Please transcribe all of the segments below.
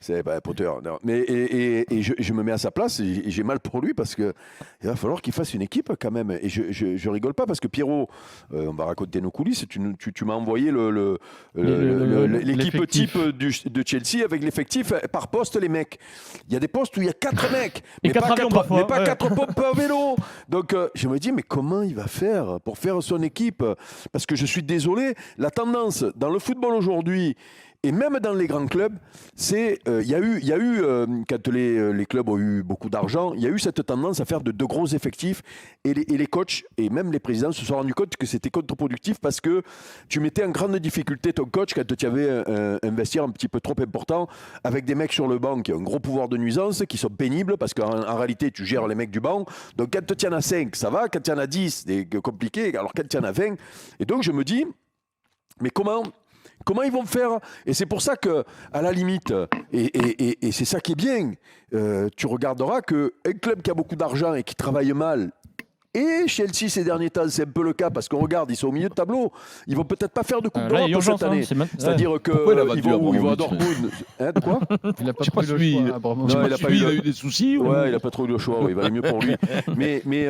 C'est Potter. Non. Mais et je me mets à sa place et j'ai mal pour lui parce que il va falloir qu'il fasse une équipe quand même. Et je rigole pas parce que Pierrot, on va raconter nos coulisses. Tu m'as envoyé l'équipe type de Chelsea avec l'effectif par poste les mecs. Il y a des postes où il y a 4 mecs, Et quatre avions parfois, mais pas 4 pompes à vélo. Donc je me dis mais comment il va faire pour faire son équipe? Parce que je suis désolé, la tendance dans le football aujourd'hui. Et même dans les grands clubs, il y a eu quand les clubs ont eu beaucoup d'argent, il y a eu cette tendance à faire de gros effectifs et les coachs et même les présidents se sont rendus compte que c'était contre-productif parce que tu mettais en grande difficulté ton coach quand tu avais un vestiaire un petit peu trop important avec des mecs sur le banc qui ont un gros pouvoir de nuisance, qui sont pénibles parce qu'en réalité tu gères les mecs du banc. Donc quand tu en as 5, ça va, quand tu en as 10, c'est compliqué, alors quand tu en as 20. Et donc je me dis, mais comment ils vont faire? Et c'est pour ça que, à la limite, et c'est ça qui est bien, tu regarderas qu'un club qui a beaucoup d'argent et qui travaille mal, et Chelsea ces derniers temps, c'est un peu le cas parce qu'on regarde, ils sont au milieu de tableau. Ils vont peut-être pas faire de coupe d'Europe cette année. C'est-à-dire qu'ils vont à Dortmund. Hein, de quoi? Il n'a pas trop le choix. Il a eu des soucis. Ouais, il n'a pas trop eu le choix. Il valait mieux pour lui. Mais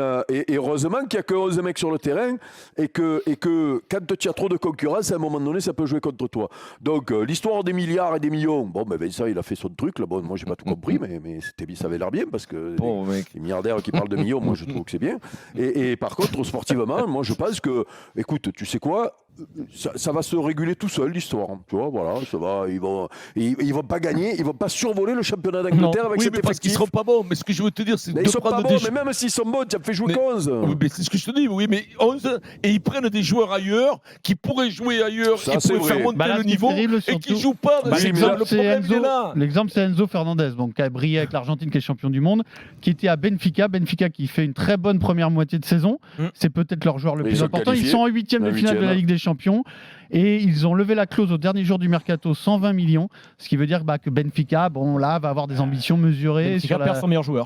heureusement qu'il n'y a que 11 mecs sur le terrain et que quand tu as trop de concurrence, à un moment donné, ça peut jouer contre toi. Donc l'histoire des milliards et des millions. Bon, ben Vincent, il a fait son truc. Là, bon, moi, j'ai pas tout compris, mais ça avait l'air bien parce que les milliardaires qui parlent de millions, moi, je trouve que c'est bien. Et par contre, sportivement, moi je pense que, écoute, tu sais quoi, ça va se réguler tout seul l'histoire. Tu vois, voilà, ça va. Ils vont pas gagner, ils vont pas survoler le championnat d'Angleterre avec cet effectif. Parce qu'ils seront pas bons. Mais ce que je veux te dire, c'est ils sont pas bons, mais même s'ils sont bons, tu as fait jouer 11. Oui, mais c'est ce que je te dis. Oui, mais 11 et ils prennent des joueurs ailleurs qui pourraient jouer ailleurs, qui pourraient faire monter le niveau et qui jouent pas. L'exemple, c'est Enzo Fernandez, donc qui a brillé avec l'Argentine, qui est champion du monde, qui était à Benfica qui fait une très bonne première moitié de saison. C'est peut-être leur joueur le plus important. Ils sont en 8e de finale de la Ligue des Champions et ils ont levé la clause au dernier jour du mercato, 120 millions, ce qui veut dire que Benfica, va avoir des ambitions mesurées. Benfica perd son meilleur joueur.